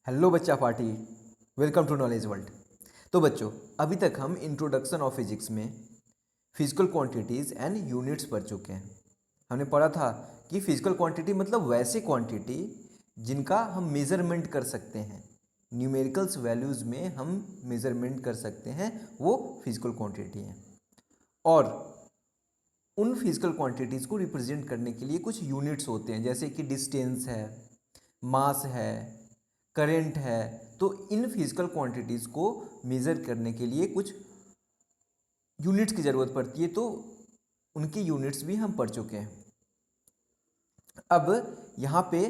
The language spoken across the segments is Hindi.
हेलो बच्चा party, welcome to knowledge world. तो बच्चों, अभी तक हम इंट्रोडक्शन ऑफ फिजिक्स में फिजिकल क्वांटिटीज़ एंड यूनिट्स पढ़ चुके हैं। हमने पढ़ा था कि फिजिकल क्वांटिटी मतलब वैसे क्वांटिटी जिनका हम मेज़रमेंट कर सकते हैं, न्यूमेरिकल्स वैल्यूज़ में हम मेज़रमेंट कर सकते हैं, वो फिजिकल क्वांटिटी हैं। और उन फिजिकल क्वांटिटीज़ को रिप्रेजेंट करने के लिए कुछ यूनिट्स होते हैं, जैसे कि डिस्टेंस है, मास है, करंट है। तो इन फिजिकल क्वांटिटीज़ को मेज़र करने के लिए कुछ यूनिट्स की ज़रूरत पड़ती है, तो उनकी यूनिट्स भी हम पढ़ चुके हैं। अब यहाँ पे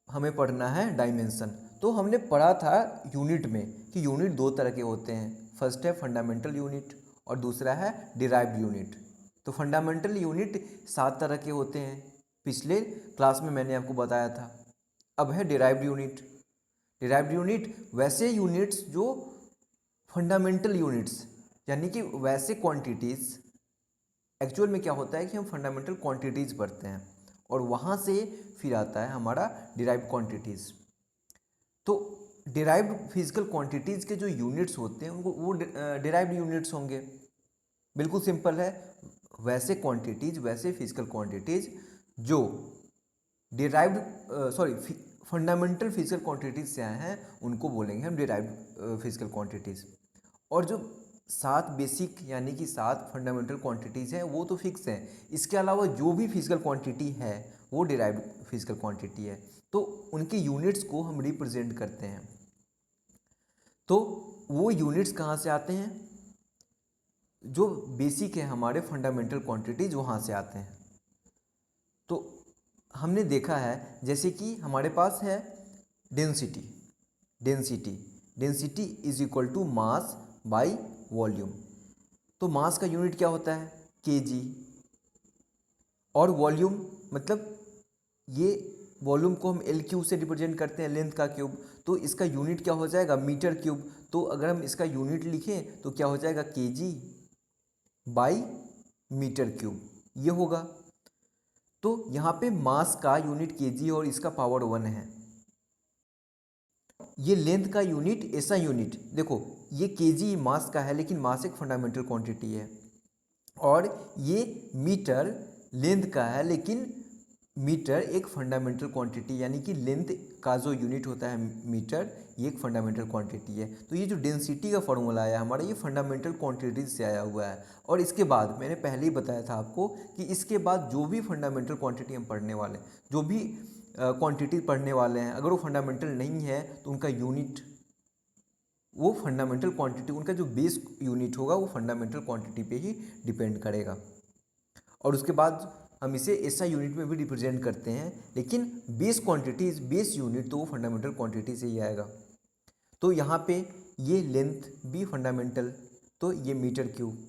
हमें पढ़ना है डायमेंशन। तो हमने पढ़ा था यूनिट में कि यूनिट दो तरह के होते हैं। फर्स्ट है फंडामेंटल यूनिट और दूसरा है डिराइव्ड यूनिट। तो फंडामेंटल यूनिट 7 तरह के होते हैं, पिछले क्लास में मैंने आपको बताया था। अब है डिराइव्ड यूनिट। डिराइव्ड यूनिट वैसे यूनिट्स जो फंडामेंटल यूनिट्स, यानी कि वैसे क्वांटिटीज़। एक्चुअल में क्या होता है कि हम फंडामेंटल क्वांटिटीज़ पढ़ते हैं और वहाँ से फिर आता है हमारा डिराइव्ड क्वांटिटीज़। तो डिराइव्ड फिजिकल क्वांटिटीज़ के जो यूनिट्स होते हैं उनको वो डिराइव्ड यूनिट्स होंगे। बिल्कुल सिंपल है, वैसे क्वांटिटीज़, वैसे फिजिकल क्वांटिटीज़ जो डिराइव्ड फंडामेंटल फिजिकल क्वांटिटीज से आए हैं उनको बोलेंगे हम डिराइव्ड फिजिकल क्वांटिटीज़। और जो 7 बेसिक यानी कि 7 फंडामेंटल क्वांटिटीज़ हैं वो तो फिक्स हैं। इसके अलावा जो भी फिजिकल क्वांटिटी है वो डिराइव्ड फिजिकल क्वांटिटी है। तो उनके यूनिट्स को हम रिप्रेजेंट करते हैं। तो वो यूनिट्स कहाँ से आते हैं? जो बेसिक है हमारे फंडामेंटल क्वांटिटीज वहाँ से आते हैं। तो हमने देखा है जैसे कि हमारे पास है density. Density is equal to mass by volume. तो मास का यूनिट क्या होता है? केजी। और वॉल्यूम मतलब ये वॉल्यूम को हम एल क्यूब से रिप्रेजेंट करते हैं, लेंथ का क्यूब। तो इसका यूनिट क्या हो जाएगा? Metre cube. तो अगर हम इसका यूनिट लिखें तो क्या हो जाएगा? केजी बाई मीटर क्यूब, ये होगा। तो यहाँ पे मास का यूनिट केजी और इसका पावर 1 है। ये लेंथ का यूनिट, ऐसा यूनिट देखो, ये केजी मास का है, लेकिन मास एक फंडामेंटल क्वांटिटी है। और ये मीटर लेंथ का है, लेकिन मीटर एक फंडामेंटल क्वांटिटी, यानी कि लेंथ का जो यूनिट होता है मीटर, ये एक फंडामेंटल क्वांटिटी है। तो ये जो डेंसिटी का फॉर्मूला आया हमारा, ये फंडामेंटल क्वांटिटीज से आया हुआ है। और इसके बाद मैंने पहले ही बताया था आपको कि इसके बाद जो भी फंडामेंटल क्वांटिटी हम पढ़ने वाले हैं, जो भी क्वांटिटी पढ़ने वाले हैं, अगर वो फंडामेंटल नहीं है तो उनका यूनिट, वो फंडामेंटल क्वांटिटी, उनका जो बेस यूनिट होगा वो फंडामेंटल क्वांटिटी पे ही डिपेंड करेगा। और उसके बाद हम इसे ऐसा यूनिट में भी रिप्रेजेंट करते हैं, लेकिन बेस क्वांटिटीज, बेस यूनिट तो वो फंडामेंटल क्वांटिटी से ही आएगा। तो यहाँ पे ये लेंथ भी फंडामेंटल, तो ये मीटर क्यूब।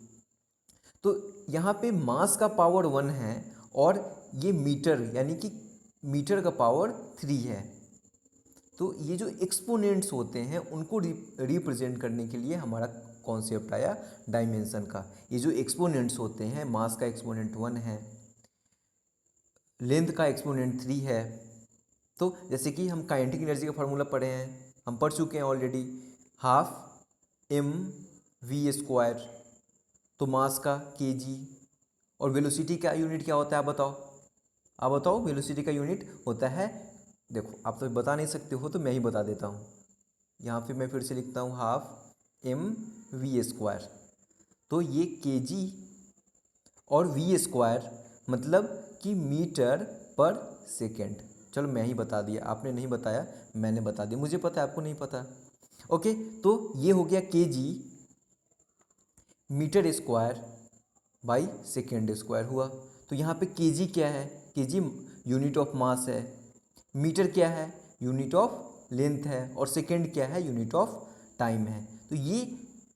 तो यहाँ पे मास का पावर 1 है और ये मीटर, यानी कि मीटर का पावर 3 है। तो ये जो एक्सपोनेंट्स होते हैं उनको रिप्रेजेंट करने के लिए हमारा कॉन्सेप्ट आया डायमेंशन का। ये जो एक्सपोनेंट्स होते हैं, मास का एक्सपोनेंट 1 है, लेंथ का एक्सपोनेंट 3 है। तो जैसे कि हम काइनेटिक एनर्जी का फार्मूला पढ़े हैं, हम पढ़ चुके हैं already, half M V square. तो मास का केजी। और वेलोसिटी का यूनिट क्या होता है? आप बताओ वेलोसिटी का यूनिट होता है, देखो आप तो बता नहीं सकते हो तो मैं ही बता देता हूँ। यहाँ पे मैं फिर से लिखता हूँ हाफ एम वी स्क्वायर। तो ये केजी और वी स्क्वायर मतलब कि मीटर पर सेकेंड। चलो मैं ही बता दिया, आपने नहीं बताया, मैंने बता दिया, मुझे पता है आपको नहीं पता। ओके, तो ये हो गया KG metre square by second square हुआ। तो यहाँ पे केजी क्या है? केजी यूनिट ऑफ मास है, मीटर क्या है? यूनिट ऑफ लेंथ है, और सेकेंड क्या है? यूनिट ऑफ टाइम है। तो ये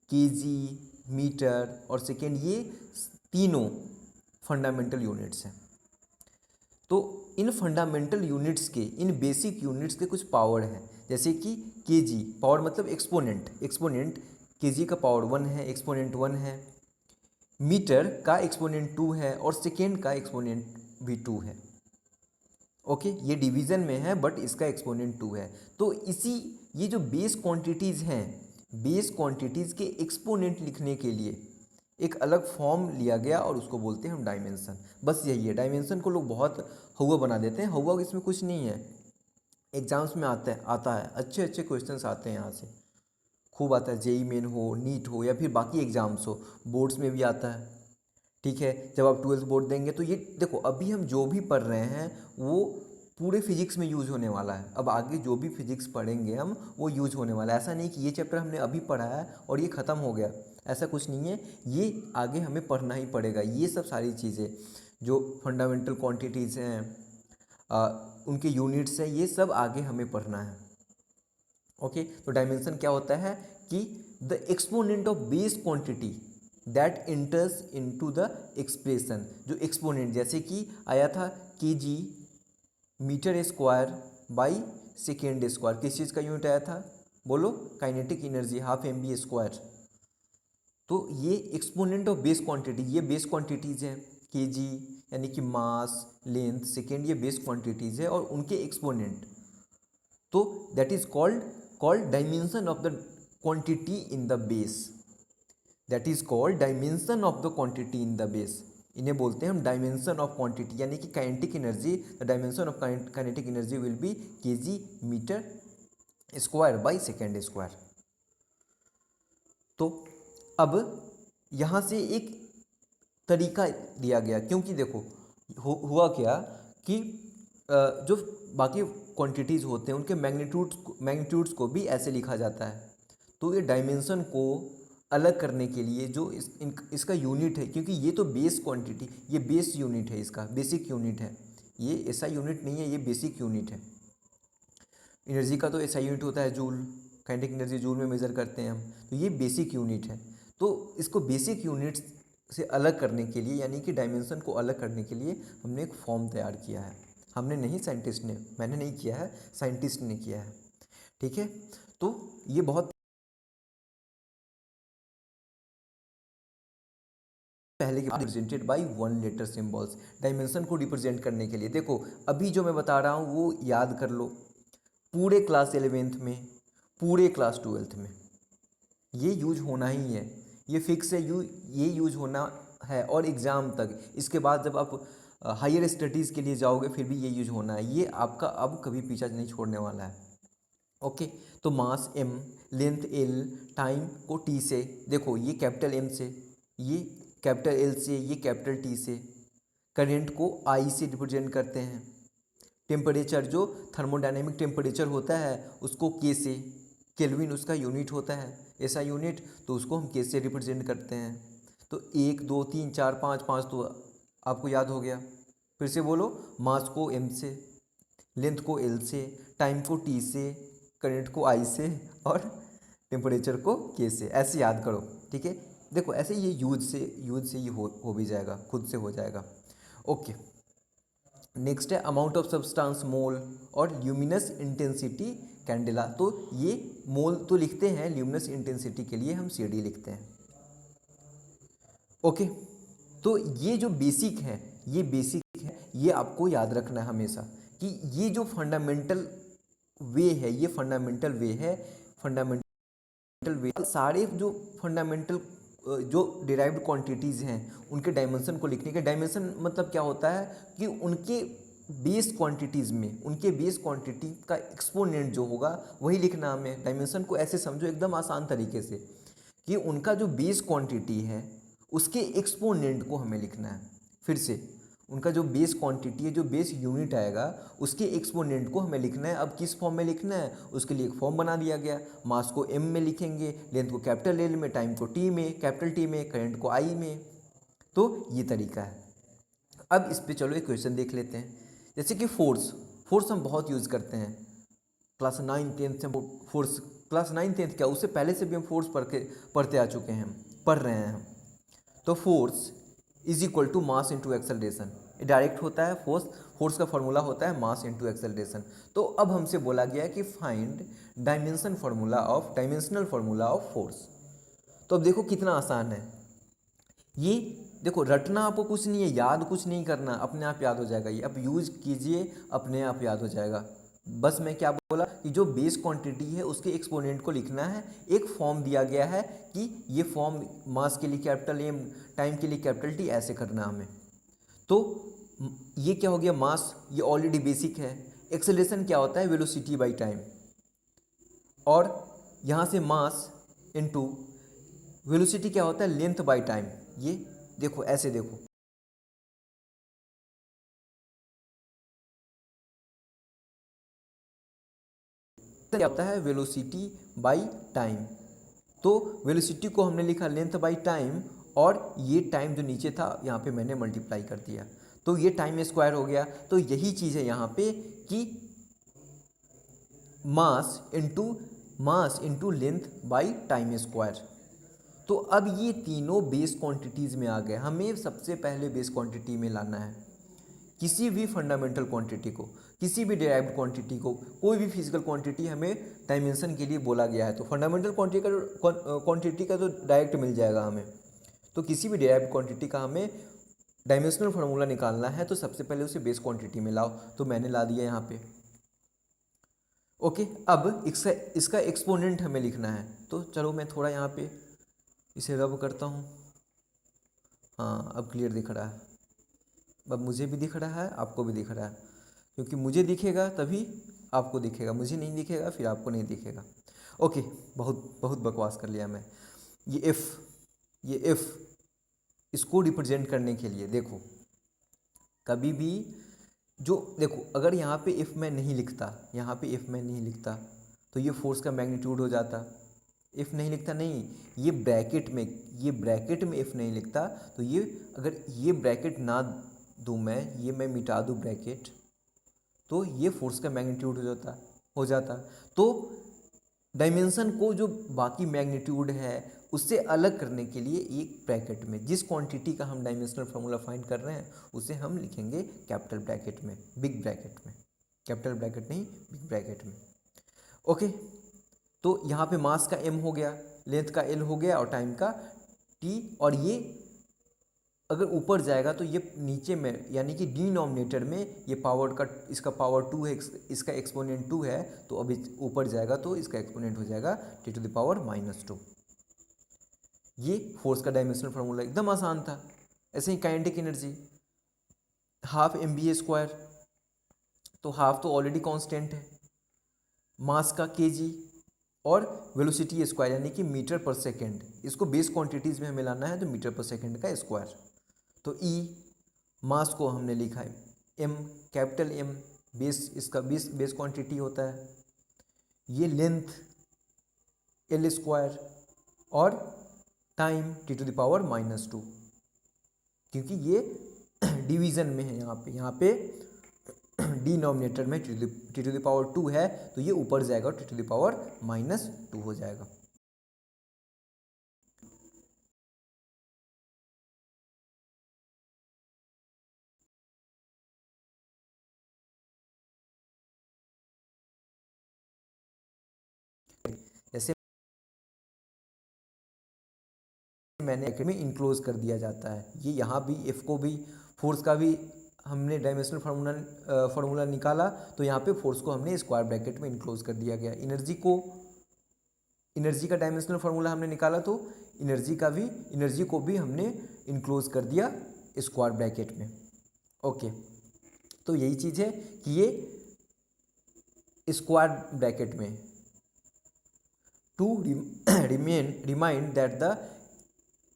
केजी, मीटर और सेकेंड, ये तीनों फंडामेंटल यूनिट्स हैं। तो इन फंडामेंटल यूनिट्स के, इन बेसिक यूनिट्स के कुछ पावर हैं, जैसे कि केजी पावर मतलब एक्सपोनेंट केजी का पावर 1 है, एक्सपोनेंट 1 है। मीटर का एक्सपोनेंट 2 है और सेकेंड का एक्सपोनेंट भी 2 है। ओके, ये डिवीज़न में है बट इसका एक्सपोनेंट 2 है। तो ये जो बेस क्वांटिटीज़ हैं, बेस क्वांटिटीज़ के एक्सपोनेंट लिखने के लिए एक अलग फॉर्म लिया गया और उसको बोलते हैं हम डायमेंशन। बस यही है, डायमेंशन को लोग बहुत हौवा बना देते हैं, हौवा इसमें कुछ नहीं है। एग्जाम्स में आता है अच्छे अच्छे क्वेश्चंस आते हैं यहाँ से, खूब आता है। जेई मेन हो, नीट हो या फिर बाकी एग्ज़ाम्स हो, बोर्ड्स में भी आता है। ठीक है, जब आप 12th बोर्ड देंगे तो ये देखो, अभी हम जो भी पढ़ रहे हैं वो पूरे फिजिक्स में यूज़ होने वाला है। अब आगे जो भी फिजिक्स पढ़ेंगे हम वो यूज़ होने वाला है। ऐसा नहीं कि ये चैप्टर हमने अभी पढ़ा है और ये ख़त्म हो गया, ऐसा कुछ नहीं है। ये आगे हमें पढ़ना ही पड़ेगा। ये सब सारी चीज़ें जो फंडामेंटल क्वांटिटीज़ हैं, उनके यूनिट्स हैं, ये सब आगे हमें पढ़ना है। ओके, तो डायमेंशन क्या होता है कि the exponent of base quantity that enters into the expression. जो एक्सपोनेंट जैसे कि आया था KG metre square by second square, किस चीज़ का यूनिट आया था? बोलो, kinetic energy, half mv square. तो ये एक्सपोनेंट ऑफ बेस क्वांटिटी, ये बेस क्वांटिटीज़ हैं। केजी यानी कि मास, लेंथ, सेकेंड, ये बेस क्वांटिटीज़ है और उनके एक्सपोनेंट, तो that is called dimension of the quantity in the base. That is called dimension of the quantity in the base. इन्हें बोलते हैं हम डायमेंशन ऑफ क्वांटिटी, यानी कि kinetic energy, the dimension of kinetic energy will be KG metre square by second square. तो अब यहाँ से एक तरीका दिया गया, क्योंकि देखो हुआ क्या कि जो बाकी क्वांटिटीज़ होते हैं उनके मैग्नीट्यूड्स को भी ऐसे लिखा जाता है। तो ये डायमेंशन को अलग करने के लिए जो इसका यूनिट है, क्योंकि ये तो बेस क्वांटिटी, ये बेस यूनिट है, इसका बेसिक यूनिट है, ये ऐसा यूनिट नहीं है, ये बेसिक यूनिट है। एनर्जी का तो ऐसा यूनिट होता है जूल, काइनेटिक एनर्जी जूल में मेज़र करते हैं हम, तो ये बेसिक यूनिट है। तो इसको बेसिक यूनिट्स से अलग करने के लिए, यानी कि डायमेंशन को अलग करने के लिए हमने एक फॉर्म तैयार किया है। हमने नहीं, साइंटिस्ट ने, मैंने नहीं किया है, साइंटिस्ट ने किया है। ठीक है, तो ये बहुत पहले के represented by one letter symbols, dimension को रिप्रेजेंट करने के लिए। देखो अभी जो मैं बता रहा हूँ वो याद कर लो, पूरे क्लास 11th में, पूरे क्लास 12th में ये यूज होना ही है, ये फिक्स है, ये यूज होना है और एग्ज़ाम तक। इसके बाद जब आप हायर स्टडीज़ के लिए जाओगे फिर भी ये यूज होना है, ये आपका अब कभी पीछा नहीं छोड़ने वाला है। ओके, तो मास m, लेंथ l, टाइम को t से, देखो ये कैपिटल M से, ये कैपिटल L से, ये कैपिटल T से, करंट को I से रिप्रेजेंट करते हैं। टेम्परेचर, जो थर्मोडायनेमिक टेम्परेचर होता है उसको K से, केल्विन उसका यूनिट होता है, ऐसा यूनिट, तो उसको हम K से रिप्रेजेंट करते हैं। तो 1 2 3 4 5 5 तो आपको याद हो गया। फिर से बोलो, मास को M से, लेंथ को L से, टाइम को T से, करंट को I से और टेम्परेचर को K से, ऐसे याद करो। ठीक है, देखो ऐसे ये यूज से ये हो भी जाएगा, खुद से हो जाएगा। ओके, नेक्स्ट है अमाउंट ऑफ सब्सटेंस मोल और ल्यूमिनस इंटेंसिटी कैंडेला। तो ये मोल तो लिखते हैं, ल्यूमिनस इंटेंसिटी के लिए हम CD लिखते हैं। ओके, तो ये जो बेसिक है, ये बेसिक है, ये आपको याद रखना है हमेशा कि ये जो फंडामेंटल वे है, ये फंडामेंटल वे है, फंडामेंटल वे, सारे जो फंडामेंटल जो डिराइव्ड क्वांटिटीज़ हैं उनके डायमेंशन को लिखने के, डायमेंशन मतलब क्या होता है कि उनके बेस क्वांटिटीज़ में, उनके बेस क्वांटिटी का एक्सपोनेंट जो होगा वही लिखना हमें। डायमेंशन को ऐसे समझो एकदम आसान तरीके से कि उनका जो बेस क्वांटिटी है उसके एक्सपोनेंट को हमें लिखना है। फिर से, उनका जो बेस क्वांटिटी है, जो बेस यूनिट आएगा, उसके एक्सपोनेंट को हमें लिखना है। अब किस फॉर्म में लिखना है, उसके लिए एक फॉर्म बना दिया गया। मास को M में लिखेंगे, लेंथ को कैपिटल L में, टाइम को T में, कैपिटल T में, करंट को I में। तो ये तरीका है। अब इस पे चलो एक क्वेश्चन देख लेते हैं। जैसे कि फोर्स हम बहुत यूज़ करते हैं, क्लास 9 10 से फोर्स, क्लास 9 10 क्या, उससे पहले से भी हम फोर्स पढ़ते आ चुके हैं, पढ़ रहे हैं हम। तो force is equal to mass into acceleration, direct होता है। फोर्स का फॉर्मूला होता है मास इंटू एक्सेलरेशन। तो अब हमसे बोला गया है कि find dimensional formula of force. तो अब देखो कितना आसान है, ये देखो रटना आपको कुछ नहीं है, याद कुछ नहीं करना, अपने आप याद हो जाएगा। ये आप यूज कीजिए, अपने आप याद हो जाएगा। बस मैं क्या बोला कि जो बेस क्वांटिटी है उसके एक्सपोनेंट को लिखना है। एक फॉर्म दिया गया है कि ये फॉर्म मास के लिए कैपिटल एम, टाइम के लिए कैपिटल टी, ऐसे करना है हमें। तो ये क्या हो गया, मास, ये ऑलरेडी बेसिक है। एक्सेलरेशन क्या होता है, वेलोसिटी बाई टाइम, और यहाँ से मास इनटू वेलोसिटी क्या होता है, लेंथ बाई टाइम। ये देखो ऐसे देखो, क्या होता है, वेलोसिटी बाई टाइम। तो वेलोसिटी को हमने लिखा लेंथ बाई टाइम, और ये टाइम जो नीचे था यहाँ पे मैंने मल्टीप्लाई कर दिया, तो ये टाइम स्क्वायर हो गया। तो यही चीज़ है यहाँ पे कि mass into length by time square. तो अब ये तीनों बेस क्वांटिटीज़ में आ गए। हमें सबसे पहले बेस क्वांटिटी में लाना है किसी भी फंडामेंटल क्वांटिटी को, किसी भी डिराइव्ड क्वांटिटी को, कोई भी फिजिकल क्वांटिटी हमें डायमेंशन के लिए बोला गया है। तो फंडामेंटल क्वांटिटी का तो डायरेक्ट मिल जाएगा हमें। तो किसी भी डिराइव्ड क्वांटिटी का हमें डायमेंशनल फार्मूला निकालना है, तो सबसे पहले उसे बेस क्वांटिटी में लाओ। तो मैंने ला दिया यहाँ पे। ओके, अब इसका एक्सपोनेंट हमें लिखना है। तो चलो मैं थोड़ा यहाँ पे इसे रब करता हूँ। हाँ, अब क्लियर दिख रहा है। अब मुझे भी दिख रहा है, आपको भी दिख रहा है, क्योंकि मुझे दिखेगा तभी आपको दिखेगा, मुझे नहीं दिखेगा फिर आपको नहीं दिखेगा। ओके, बहुत बहुत बकवास कर लिया मैं। ये एफ इसको रिप्रेजेंट करने के लिए देखो, कभी भी जो देखो, अगर यहाँ पे इफ़ मैं नहीं लिखता, यहाँ पे इफ़ मैं नहीं लिखता तो ये फोर्स का मैग्नीट्यूड हो जाता। इफ़ नहीं लिखता, नहीं, ये ब्रैकेट में इफ़ नहीं लिखता तो ये, अगर ये ब्रैकेट ना दूँ मैं, ये मैं मिटा दूँ ब्रैकेट, तो ये फोर्स का मैग्नीट्यूड हो जाता। तो डायमेंशन को जो बाकी मैग्नीट्यूड है उससे अलग करने के लिए एक ब्रैकेट में जिस क्वांटिटी का हम डायमेंशनल फार्मूला फाइंड कर रहे हैं उसे हम लिखेंगे कैपिटल ब्रैकेट में, बिग ब्रैकेट में, कैपिटल ब्रैकेट नहीं, बिग ब्रैकेट में। ओके, तो यहाँ पे मास का m हो गया, लेंथ का l हो गया और टाइम का t, और ये अगर ऊपर जाएगा तो ये नीचे में यानी कि डिनोमिनेटर में ये पावर का, इसका पावर 2 है, इसका एक्सपोनेंट 2 है, तो अभी ऊपर जाएगा तो इसका एक्सपोनेंट हो जाएगा t⁻⁻²। ये फोर्स का डायमेंशनल फार्मूला एकदम आसान था। ऐसे ही काइनेटिक एनर्जी, हाफ mv², तो हाफ तो ऑलरेडी कांस्टेंट है, मास का kg और वेलोसिटी स्क्वायर यानी कि मीटर पर सेकेंड, इसको बेस क्वांटिटीज़ में हमें लाना है तो मीटर पर सेकेंड का स्क्वायर। तो ई मास को हमने लिखा है m, कैपिटल M, बेस, इसका बेस क्वांटिटी होता है। ये लेंथ l², और टाइम t⁻², क्योंकि ये डिवीज़न में है, यहाँ पे डिनोमिनेटर में t⁻² है तो ये ऊपर जाएगा और t⁻² हो जाएगा। जैसे मैंने में इनक्लोज कर दिया जाता है, ये यहाँ भी एफ को भी, फोर्स का भी हमने डायमेंशनल फार्मूला निकाला तो यहाँ पे फोर्स को हमने स्क्वायर ब्रैकेट में इनक्लोज कर दिया गया। एनर्जी का डायमेंशनल फार्मूला हमने निकाला तो एनर्जी को भी हमने इनक्लोज कर दिया स्क्वायर ब्रैकेट में। ओके, तो यही चीज़ है कि ये स्क्वायर ब्रैकेट में to remind that the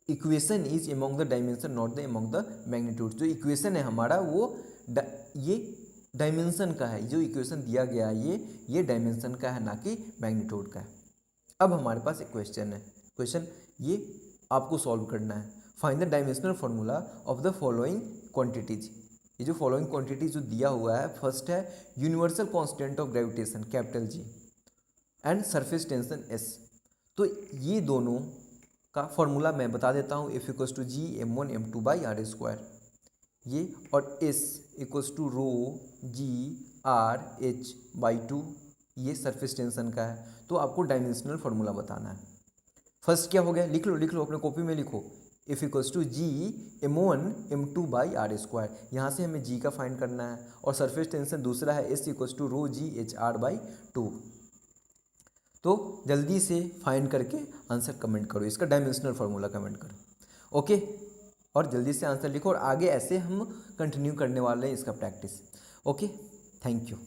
equation is among the dimension not the among the magnitude. जो इक्वेशन है हमारा वो ये डायमेंशन का है, जो इक्वेशन दिया गया है ये डायमेंशन का है, ना कि मैग्नीट्यूड का है। अब हमारे पास एक क्वेश्चन ये आपको सॉल्व करना है। Find the dimensional formula of the following quantities. ये जो फॉलोइंग क्वांटिटीज जो दिया हुआ है, फर्स्ट है universal constant of gravitation capital G and surface tension S। तो ये दोनों का फॉर्मूला मैं बता देता हूँ, F = G m1 m2/r², ये, और S = ρ(g(r)h/2), ये सरफेस टेंशन का है। तो आपको डायमेंशनल फार्मूला बताना है। फर्स्ट क्या हो गया, लिख लो अपने कॉपी में लिखो, if equals to ji m1 m2/r²। यहाँ से हमें जी का फाइंड करना है और सरफेस टेंशन दूसरा है S equals to rho G HR/2। तो जल्दी से फाइंड करके आंसर कमेंट करो, इसका डायमेंशनल फार्मूला कमेंट करो। ओके, और जल्दी से आंसर लिखो और आगे ऐसे हम कंटिन्यू करने वाले हैं इसका प्रैक्टिस। Okay, thank you.